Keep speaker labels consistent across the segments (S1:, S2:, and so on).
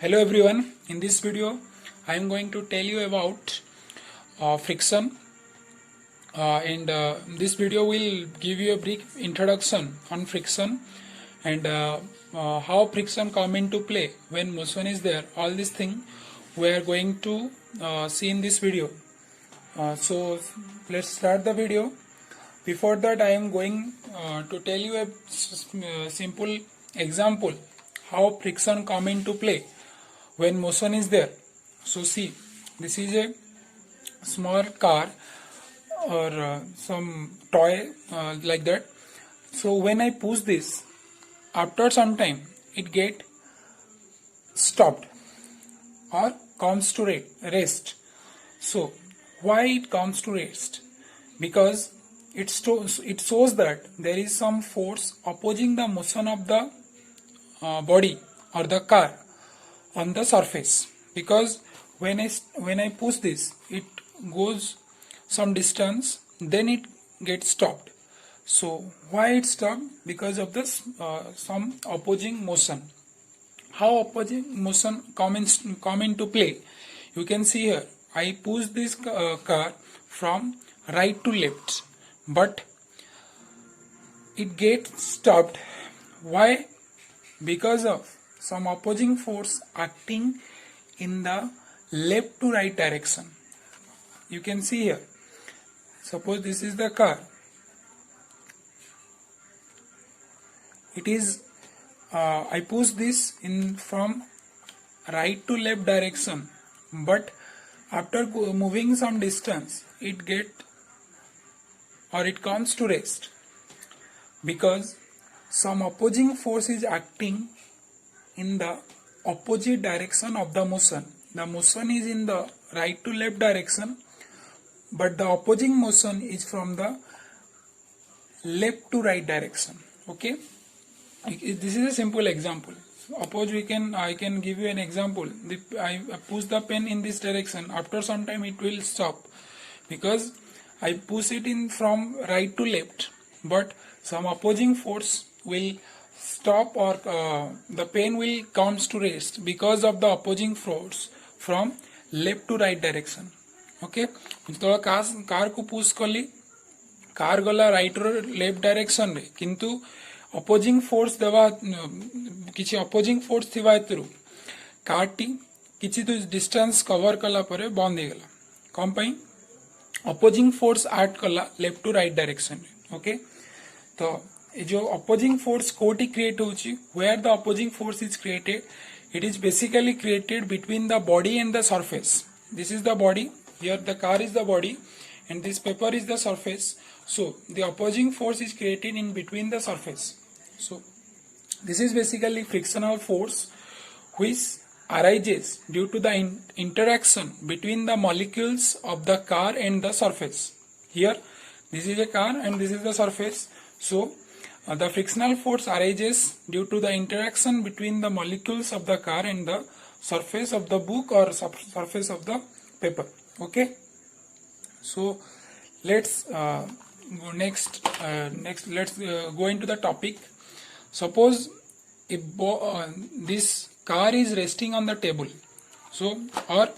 S1: Hello everyone, in this video I am going to tell you about friction and this video will give you a brief introduction on friction and how friction come into play when motion is there. All these things we are going to see in this video. So let's start the video. Before that I am going to tell you a simple example how friction come into play when motion is there. So see, this is a small car or some toy like that. So when I push this, after some time it get stopped or comes to rest. So why it comes to rest? Because it shows that there is some force opposing the motion of the body or the car on the surface. Because when I push this, it goes some distance, then it gets stopped. So why it stopped? Because of this some opposing motion. How opposing motion come into play? You can see here. I push this car from right to left, but it gets stopped. Why? Because of some opposing force acting in the left to right direction. You can see here. Suppose this is the car. It is I push this in from right to left direction, but after moving some distance, it comes to rest because some opposing force is acting in the opposite direction of the motion. The motion is in the right to left direction, but the opposing motion is from the left to right direction. Okay, this is a simple example. Suppose I can give you an example. I push the pen in this direction. After some time it will stop because I push it in from right to left, but some opposing force will stop or the pen will comes to rest because of the opposing force from left to right direction. Okay, तो car को push कली, car गला right row left direction रे, किंतु opposing force देवा किछि opposing force थिबा हेतु कार टी किछि तो डिस्टेंस कवर कला परे बंद हे गला. कम पई अपोजिंग फोर्स एक्ट कला लेफ्ट टू राइट डायरेक्शन रे. ओके, तो जो opposing force कोटी create होची, where the opposing force is created, it is basically created between the body and the surface. This is the body, here the car is the body and this paper is the surface. So the opposing force is created in between the surface. So this is basically frictional force which arises due to the interaction between the molecules of the car and the surface. Here this is a car and this is the surface. So the frictional force arises due to the interaction between the molecules of the car and the surface of the book or surface of the paper. Okay, so let's go next. Let's go into the topic. Suppose if this car is resting on the table. So, or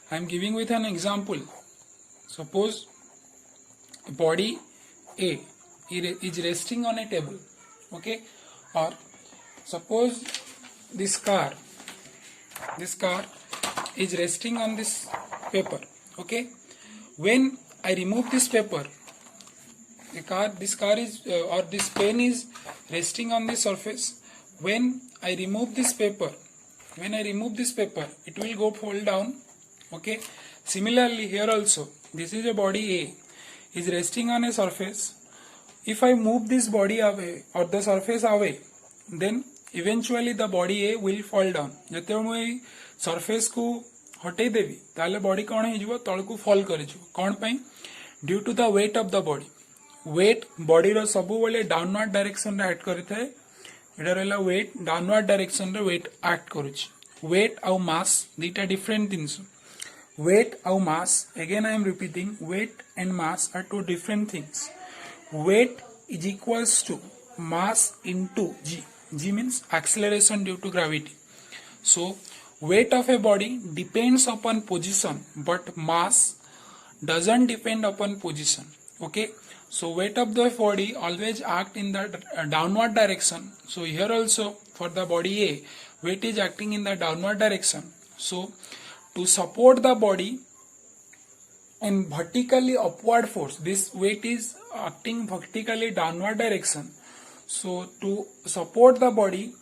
S1: I am giving with an example. Suppose body A is resting on a table. Okay, or suppose this car is resting on this paper. Okay, when I remove this paper, this pen is resting on this surface. When I remove this paper, it will go fall down. Okay, similarly here also, this is a body A is resting on a surface. If I move this body away or the surface away, then eventually the body A will fall down. जते मैं surface को हटे देवी, ताले body कौन है जो तल को fall करे जो. कौन पाई? Due to the weight of the body. Weight body रो सबु वाले downward direction रे act करते हैं. इधर वाला weight downward direction रे weight act करुच. Weight और mass दीटा different things. Weight और mass, again I am repeating, weight and mass are two different things. Weight is equals to mass into g. G means acceleration due to gravity. So weight of a body depends upon position, but mass doesn't depend upon position. Okay, so weight of the body always act in the downward direction. So here also for the body A, weight is acting in the downward direction. So to support the body in vertically upward force, this weight is acting vertically downward direction. So to support the body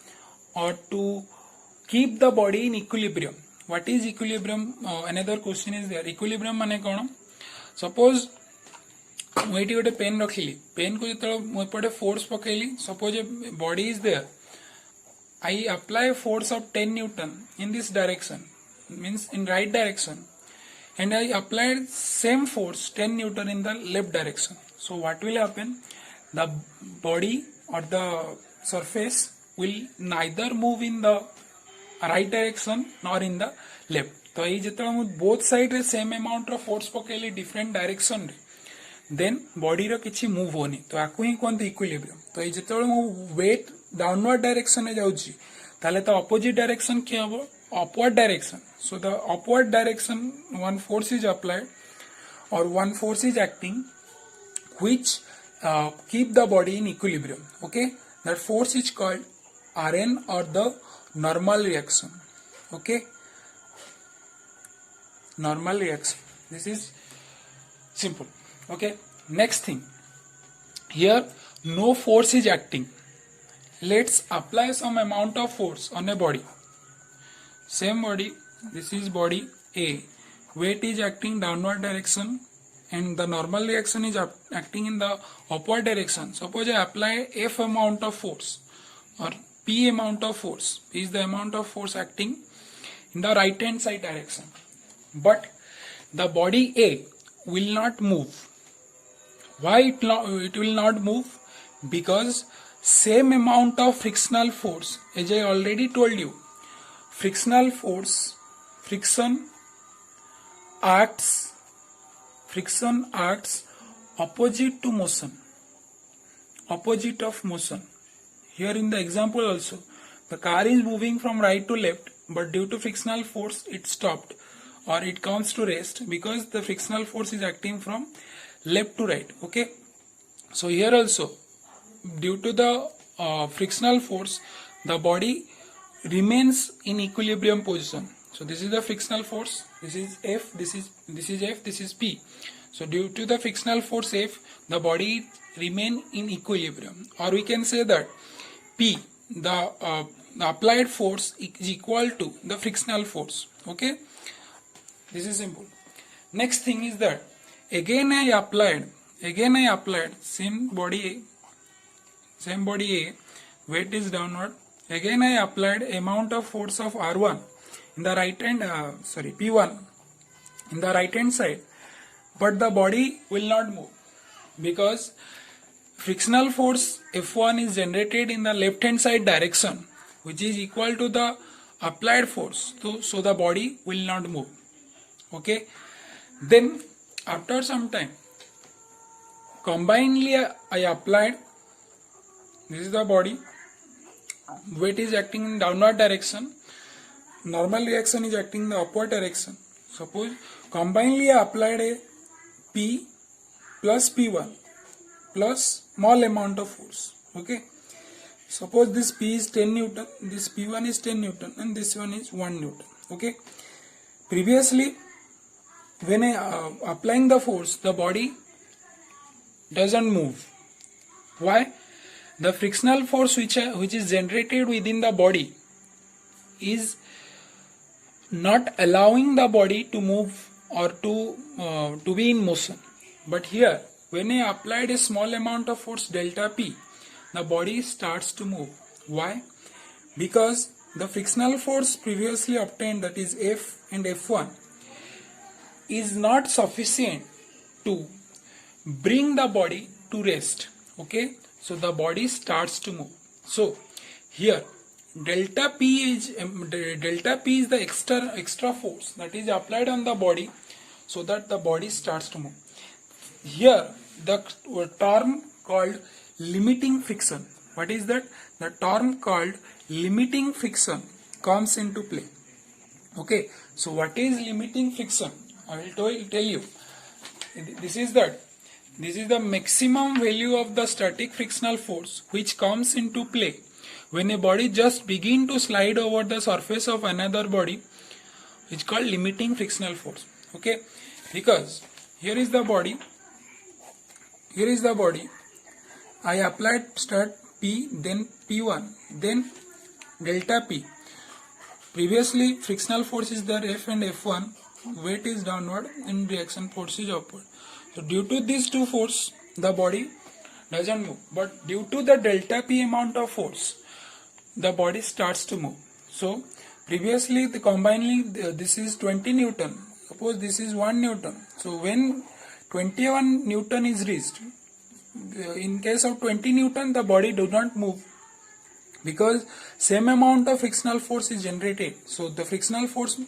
S1: or to keep the body in equilibrium. What is equilibrium? Another question is there. Equilibrium माने कौन? Suppose ମୁଁ ଏଠି ଗୋଟେ pain ରଖିଲି, pain କୁ ଯେତେବେଳେ ମୁଁ ଏପଟେ ଫୋର୍ସ ପକେଇଲି, suppose a body is there, I apply force of 10 Newton in this direction, means in right direction, and I applied same force 10 Newton in the left direction. So what will happen? The body or the surface will neither move in the right direction nor in the left. तो ये जितना मैं both side रे same amount रो force पकेली different direction रे, then body रो किछि move होनी, तो आकु ही कौन equilibrium. तो ये जितना मैं weight downward direction रे जाऊँगी, ताले तो opposite direction क्या हो? Upward direction. So the upward direction one force is applied or one force is acting, which keep the body in equilibrium. Okay, that force is called Rn or the normal reaction. Okay, normal reaction. This is simple. Okay, next thing, here no force is acting. Let's apply some amount of force on a body. Same body, this is body A, weight is acting downward direction and the normal reaction is acting in the upward direction. Suppose I apply F amount of force or P amount of force, is the amount of force acting in the right hand side direction, but the body A will not move. Why it will not move? Because same amount of frictional force, as I already told you, frictional force, friction acts opposite to motion, opposite of motion. Here in the example also, the car is moving from right to left, but due to frictional force it stopped or it comes to rest because the frictional force is acting from left to right. Okay, so here also due to the frictional force, the body remains in equilibrium position. So this is the frictional force, this is F, this is F, this is P. So due to the frictional force F, the body remain in equilibrium, or we can say that P, the applied force is equal to the frictional force. Okay, this is simple. Next thing is that again I applied same body A, weight is downward. Again I applied amount of force of R1 in the right hand, P1 in the right hand side, but the body will not move because frictional force F1 is generated in the left hand side direction, which is equal to the applied force. So the body will not move. Okay, then after some time, combinedly I applied, this is the body, weight is acting in downward direction, normal reaction is acting in the upward direction. Suppose combinedly I applied a P plus P1 plus small amount of force. Okay, suppose this P is 10 Newton, this P1 is 10 Newton and this one is 1 Newton. Okay, previously when I applying the force, the body doesn't move. Why? The frictional force which is generated within the body is not allowing the body to move or to be in motion. But here, when I applied a small amount of force delta P, the body starts to move. Why? Because the frictional force previously obtained, that is F and F1, is not sufficient to bring the body to rest. Okay, so the body starts to move. So here delta P is the extra force that is applied on the body so that the body starts to move. Here the term called limiting friction. What is that? The term called limiting friction comes into play. Okay, so what is limiting friction? I will tell you. This is that. This is the maximum value of the static frictional force which comes into play when a body just begin to slide over the surface of another body, which is called limiting frictional force. Okay, because here is the body. Here is the body. I applied start P, then P1, then delta P. Previously, frictional force is there F and F1, weight is downward and reaction force is upward. So due to these two force, the body doesn't move. But due to the delta P amount of force, the body starts to move. So previously, the combinedly this is 20 Newton. Suppose this is 1 Newton. So when 21 Newton is reached, in case of 20 Newton, the body does not move, because same amount of frictional force is generated. So the frictional force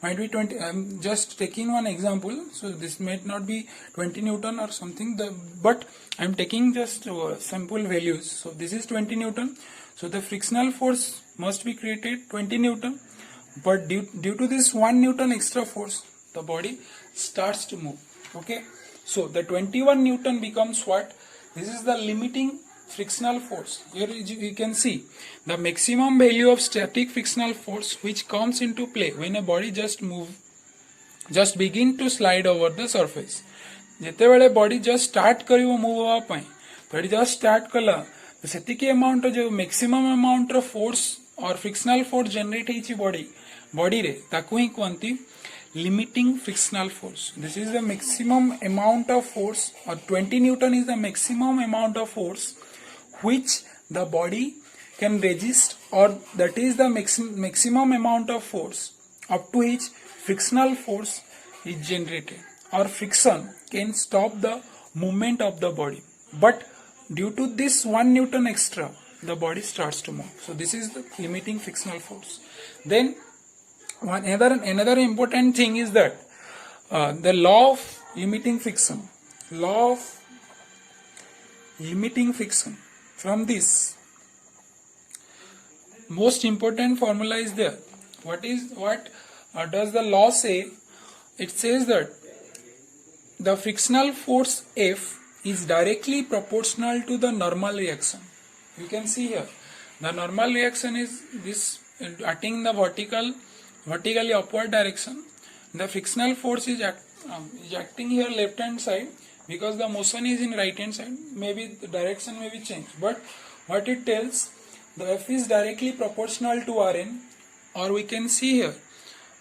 S1: might be 20. I'm just taking one example, so this might not be 20 Newton or something, but I'm taking just simple values. So this is 20 Newton, so the frictional force must be created 20 Newton, but due to this 1 Newton extra force, the body starts to move. Okay, so the 21 Newton becomes what? This is the limiting frictional force. Here you can see the maximum value of static frictional force which comes into play when a body just begin to slide over the surface. ଯେତେବେଳେ body just start କରିବ move ହେବା ପାଇଁ, body just start କଲା, ସେତିକି amount जो maximum amount of force or frictional force generate ହେଇଛି body ରେ, ତାକୁ ହିଁ କୁହନ୍ତି limiting frictional force. This is the maximum amount of force, or 20 Newton is the maximum amount of force which the body can resist, or that is the maximum amount of force up to which frictional force is generated, or friction can stop the movement of the body. But due to this 1 Newton extra, the body starts to move. So this is the limiting frictional force. Then another important thing is that the law of limiting friction. Law of limiting friction. From this, most important formula is there. What does the law say? It says that the frictional force F is directly proportional to the normal reaction. You can see here, the normal reaction is this acting in the vertically upward direction. The frictional force is acting here left hand side, because the motion is in right hand side. Maybe the direction may be changed, but what it tells, the F is directly proportional to Rn, or we can see here,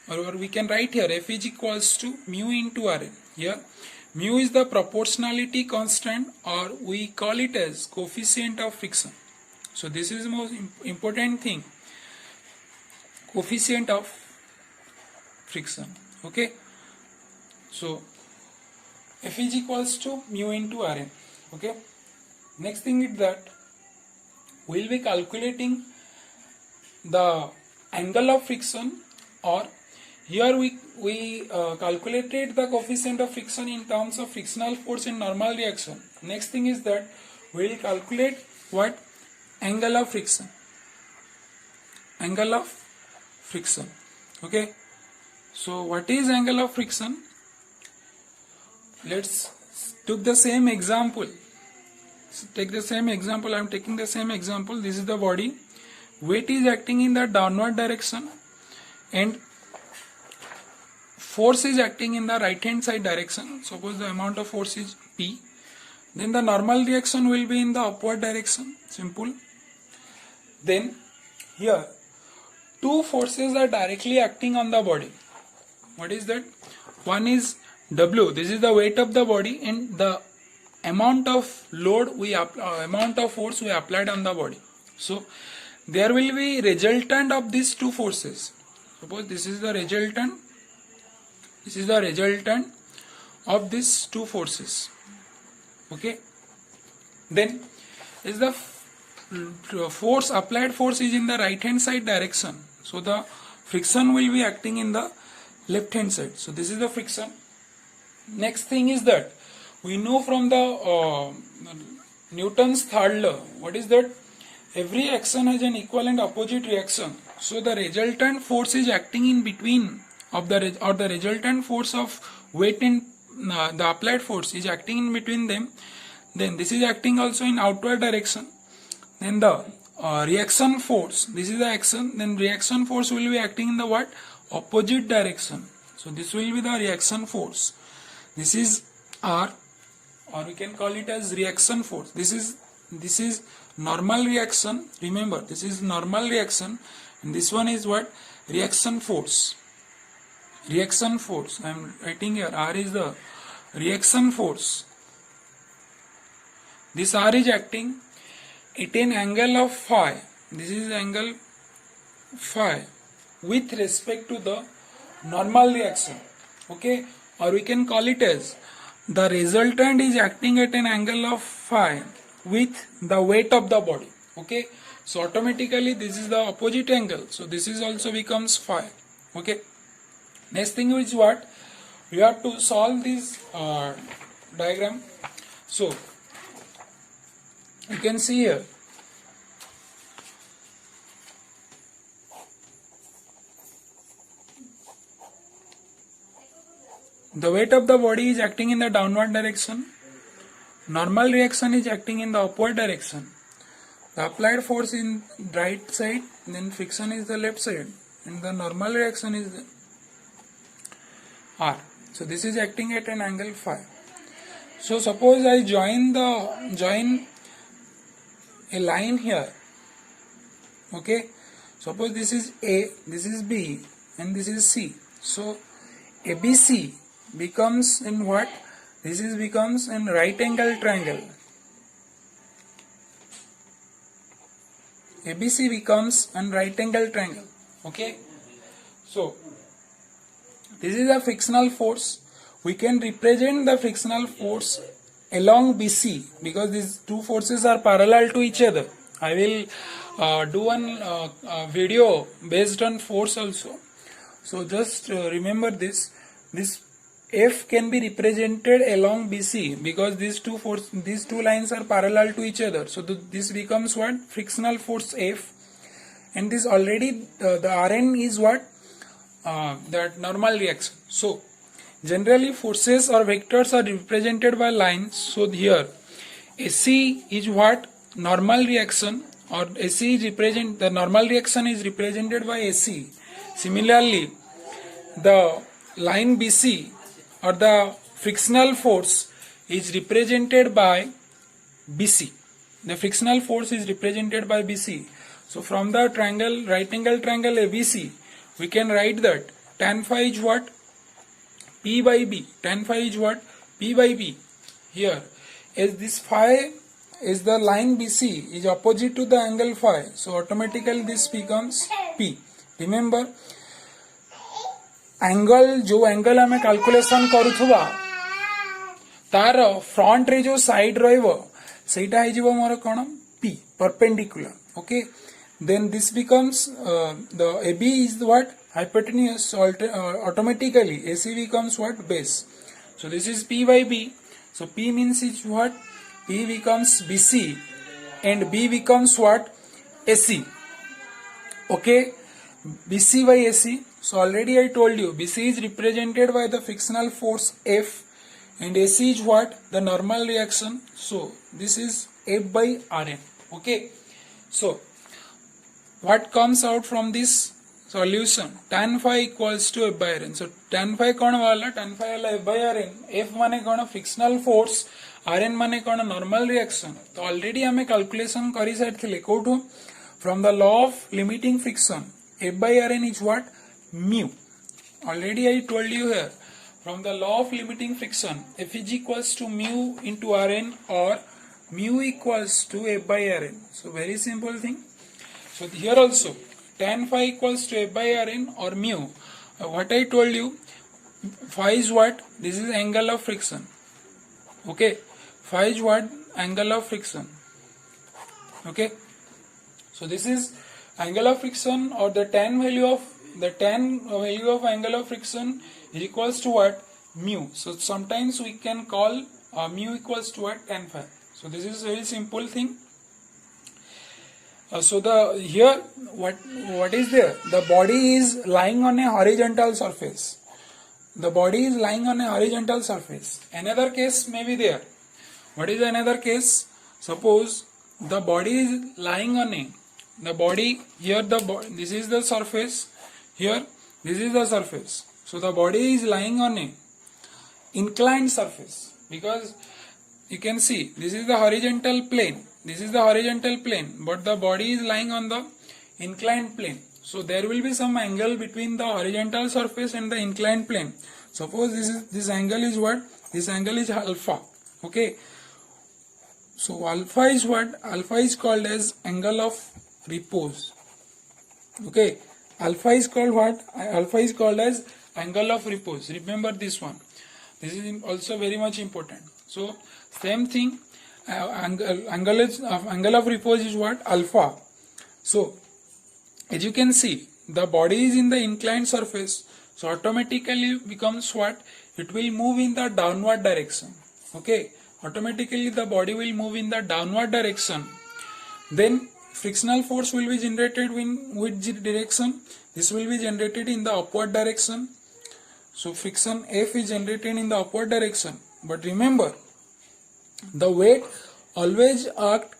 S1: or we can write here, F is equals to mu into Rn. Here mu is the proportionality constant, or we call it as coefficient of friction. So this is the most important thing, coefficient of friction. Okay, so F is equals to mu into Rn. Okay, next thing is that we will be calculating the angle of friction, or here we calculated the coefficient of friction in terms of frictional force in normal reaction. Next thing is that we will calculate what? Angle of friction. Angle of friction. Okay, so what is angle of friction? Let's take the same example. Take the same example. I am taking the same example. This is the body. Weight is acting in the downward direction, and force is acting in the right hand side direction. Suppose the amount of force is P. Then the normal reaction will be in the upward direction. Simple. Then here two forces are directly acting on the body. What is that? One is W. This is the weight of the body, and the amount of load amount of force we applied on the body. So there will be resultant of these two forces. Suppose this is the resultant. This is the resultant of these two forces. Okay. Then is the force, applied force is in the right hand side direction. So the friction will be acting in the left hand side. So this is the friction. Next thing is that we know from the Newton's third law. What is that? Every action has an equal and opposite reaction. So the resultant force is acting in between of the resultant force of weight and the applied force is acting in between them. Then this is acting also in outward direction. Then the reaction force, this is the action, then reaction force will be acting in the what? Opposite direction. So this will be the reaction force. This is R, or we can call it as reaction force. This is normal reaction. Remember, this is normal reaction, and this one is what? Reaction force. Reaction force. I am writing here. R is the reaction force. This R is acting at an angle of phi. This is angle phi with respect to the normal reaction. Okay, or we can call it as the resultant is acting at an angle of phi with the weight of the body. Okay, so automatically this is the opposite angle, so this is also becomes phi. Okay, next thing is what? We have to solve this diagram. So you can see here, the weight of the body is acting in the downward direction, normal reaction is acting in the upward direction, the applied force in right side, then friction is the left side, and the normal reaction is the R. So this is acting at an angle phi. So suppose I join a line here. Okay, suppose this is A, this is B, and this is C. So ABC becomes in what? This is becomes in right angle triangle. ABC becomes an right angle triangle. Okay, so this is a frictional force. We can represent the frictional force along BC because these two forces are parallel to each other. I will do one video based on force also. So just remember this. This F can be represented along BC because these two lines are parallel to each other. So this becomes what? Frictional force F, and this already the Rn is what? That normal reaction. So generally forces or vectors are represented by lines. So here AC is what? Normal reaction, or AC is the normal reaction is represented by AC. Similarly, the line BC or the frictional force is represented by BC. The frictional force is represented by BC. So from the triangle, right angle triangle ABC, we can write that tan phi is what? P by B. Tan phi is what? P by B. Here, as this phi is the line BC is opposite to the angle phi, so automatically this becomes P. Remember, angle जो angle आम calculation करुवा तार front रे जो side रहीटा हो मोर कौन P perpendicular. Okay, then this becomes the AB is what? hypotenuse. Automatically AC becomes what? Base. So this is P by B. So P means is what? P becomes BC and B becomes what? AC. Okay, BC by AC. So already I told you BC is represented by the frictional force F and AC is what? The normal reaction. So this is F by Rn. Okay, so what comes out from this solution? Tan phi equals to F by Rn. So tan phi कौन वाला? Tan phi वाला F by Rn. F माने कौन? Frictional force. Rn माने कौन? Normal reaction. तो already हमें calculation करी सारिथिले कोठो from the law of limiting friction. F by Rn is what? Mu. Already I told you here from the law of limiting friction, F is equals to mu into Rn or mu equals to F by Rn. So very simple thing. So here also tan phi equals to F by Rn or mu. What I told you, phi is what? This is angle of friction. Okay, phi is what? Angle of friction. Okay, so this is angle of friction, or the tan value of angle of friction is equals to what? Mu. So sometimes we can call mu equals to what? Tan phi. So this is very simple thing. So the here what is there? The body is lying on a horizontal surface. The body is lying on a horizontal surface. Another case may be there. What is another case? Suppose the body is lying on a, the body here, this is the surface, here this is the surface. So the body is lying on a inclined surface, because you can see this is the horizontal plane, this is the horizontal plane, but the body is lying on the inclined plane. So there will be some angle between the horizontal surface and the inclined plane. Suppose this angle is what? This angle is alpha. Okay. So alpha is what? Alpha is called as angle of repose. Okay. Alpha is called what? Alpha is called as angle of repose. Remember this one. This is also very much important. So same thing. Angle of repose is what? Alpha. So as you can see, the body is in the inclined surface, so automatically becomes what? It will move in the downward direction. Okay, automatically the body will move in the downward direction. Then frictional force will be generated in which direction? This will be generated in the upward direction. So friction F is generated in the upward direction. But remember, the weight always act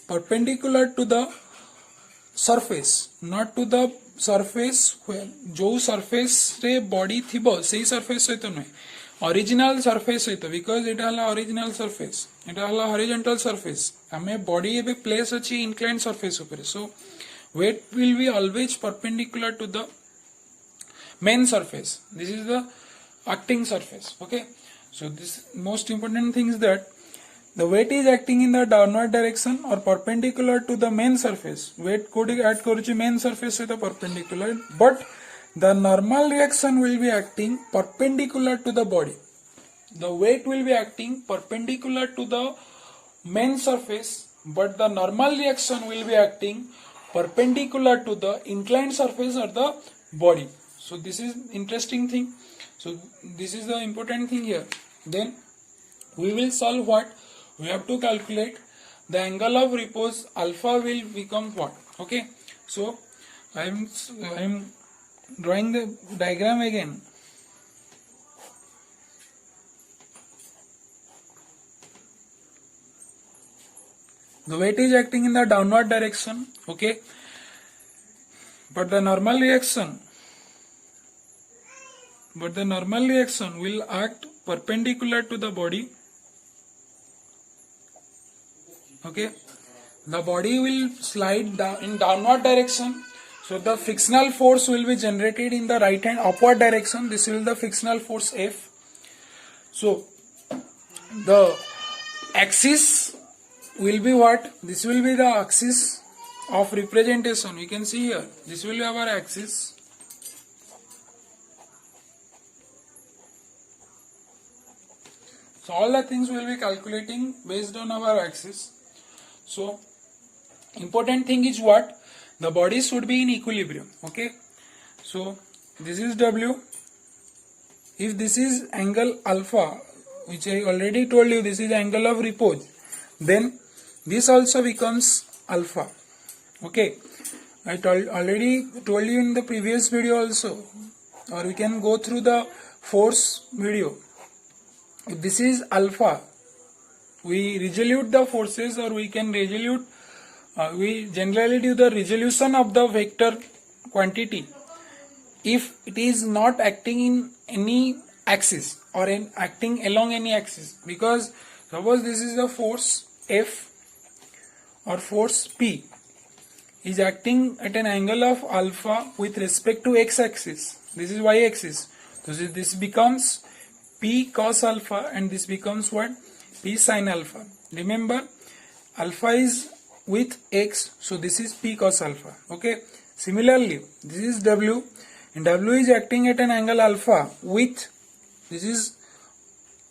S1: perpendicular to the surface, not to the surface where जो surface रे body थिबो सेही surface सहित नुहे, original surface सहित, because एटा हला original surface, एटा हला horizontal surface, हमें body एबे place अछि inclined surface ऊपर. So weight will be always perpendicular to the main surface. This is the acting surface. Okay, so this most important thing is that the weight is acting in the downward direction or perpendicular to the main surface. Weight कोडी add करूची main surface से तो perpendicular, but the normal reaction will be acting perpendicular to the body. The weight will be acting perpendicular to the main surface, but the normal reaction will be acting perpendicular to the inclined surface or the body. So this is interesting thing. So this is the important thing here. Then we will solve what? We have to calculate the angle of repose. Alpha will become what? Okay. So I am drawing the diagram again. The weight is acting in the downward direction. Okay. But the normal reaction will act perpendicular to the body. Okay, the body will slide down in downward direction, so the frictional force will be generated in the right hand upward direction. This will be the frictional force F. So the axis will be what? This will be the axis of representation. We can see here, this will be our axis. So all the things we will be calculating based on our axis. So important thing is what? The body should be in equilibrium. Okay. So this is W. If this is angle alpha, which I already told you, this is angle of repose, then this also becomes alpha. Okay. I already told you in the previous video also, or we can go through the force video. If this is alpha, we resolute the forces, or we can resolute, we generally do the resolution of the vector quantity if it is not acting in any axis or acting along any axis. Because suppose this is the force F or force P is acting at an angle of alpha with respect to x-axis. This is y-axis. So this becomes P cos alpha, and this becomes what? P sin alpha. Remember, alpha is with x, so this is P cos alpha. Okay. Similarly, this is W, and W is acting at an angle alpha with, this is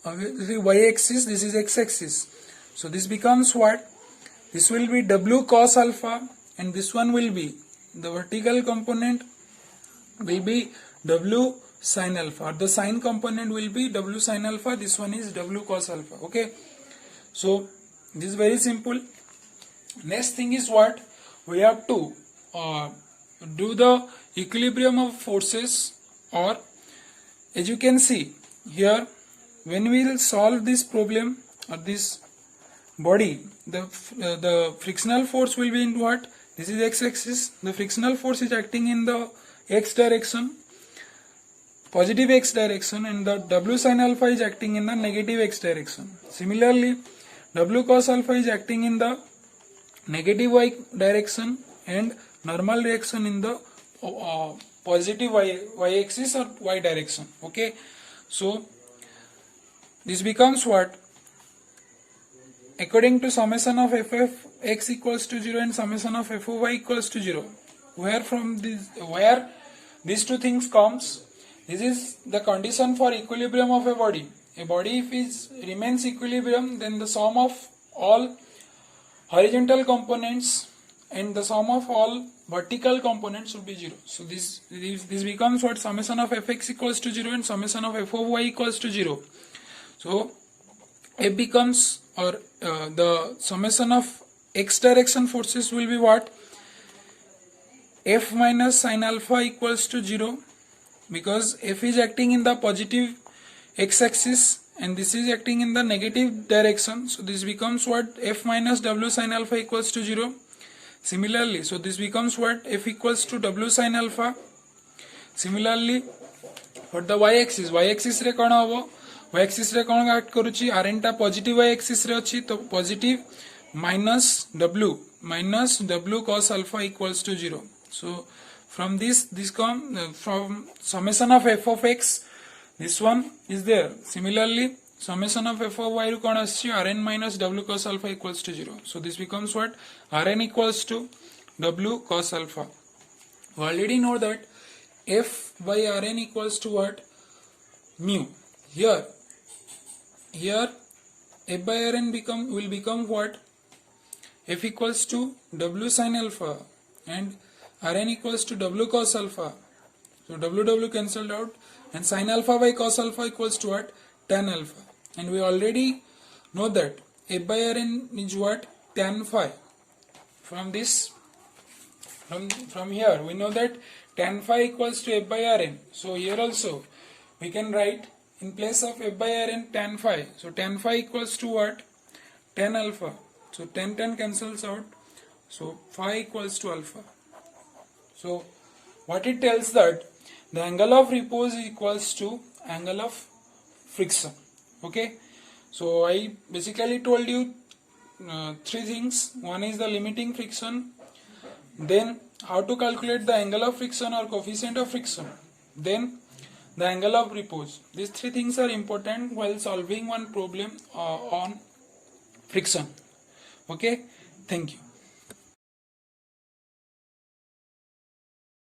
S1: y-axis, this is x-axis. So this becomes what? This will be W cos alpha, and this one will be, the vertical component will be W sin alpha, or the sine component will be W sin alpha. This one is W cos alpha. Okay. So this is very simple. Next thing is what? we have to do the equilibrium of forces, or as you can see here, when we will solve this problem or this body, the frictional force will be in what? This is x-axis. The frictional force is acting in the x direction, positive x direction, and the W sin alpha is acting in the negative x direction. Similarly, W cos alpha is acting in the negative y direction and normal reaction in the positive y axis or y direction. Okay, so this becomes what? According to summation of f of x equals to 0 and summation of f of y equals to 0, where these two things comes, this is the condition for equilibrium of a body. A body, if it remains equilibrium, then the sum of all horizontal components and the sum of all vertical components will be 0. So this becomes what? Summation of fx equals to 0 and summation of f of y equals to 0. So f becomes, or the summation of x direction forces will be what? F minus sin alpha equals to 0, because f is acting in the positive x-axis and this is acting in the negative direction. So this becomes what? F minus W sin alpha equals to 0. Similarly, so this becomes what? F equals to W sin alpha. Similarly, for the y-axis रे कौन होबो? y-axis रे कौन act करूची? Rn टा positive y-axis रे अछि, तो positive minus W cos alpha equals to 0. So from this come from summation of f of x, this one is there. Similarly, summation of f of y ru कौन आछि? Rn minus W cos alpha equals to 0. So this becomes what? Rn equals to W cos alpha. We already know that f by Rn equals to what? Mu. Here f by Rn will become what? F equals to W sin alpha and Rn equals to W cos alpha. So W cancelled out, and sin alpha by cos alpha equals to what? Tan alpha. And we already know that f by Rn is what? Tan phi. From here we know that tan phi equals to f by Rn. So here also we can write in place of f by Rn tan phi. So tan phi equals to what? Tan alpha. So tan cancels out. So phi equals to alpha. So what it tells that the angle of repose equals to angle of friction. Okay. So I basically told you three things. One is the limiting friction, then how to calculate the angle of friction or coefficient of friction, then the angle of repose. These three things are important while solving one problem on friction. Okay, thank you.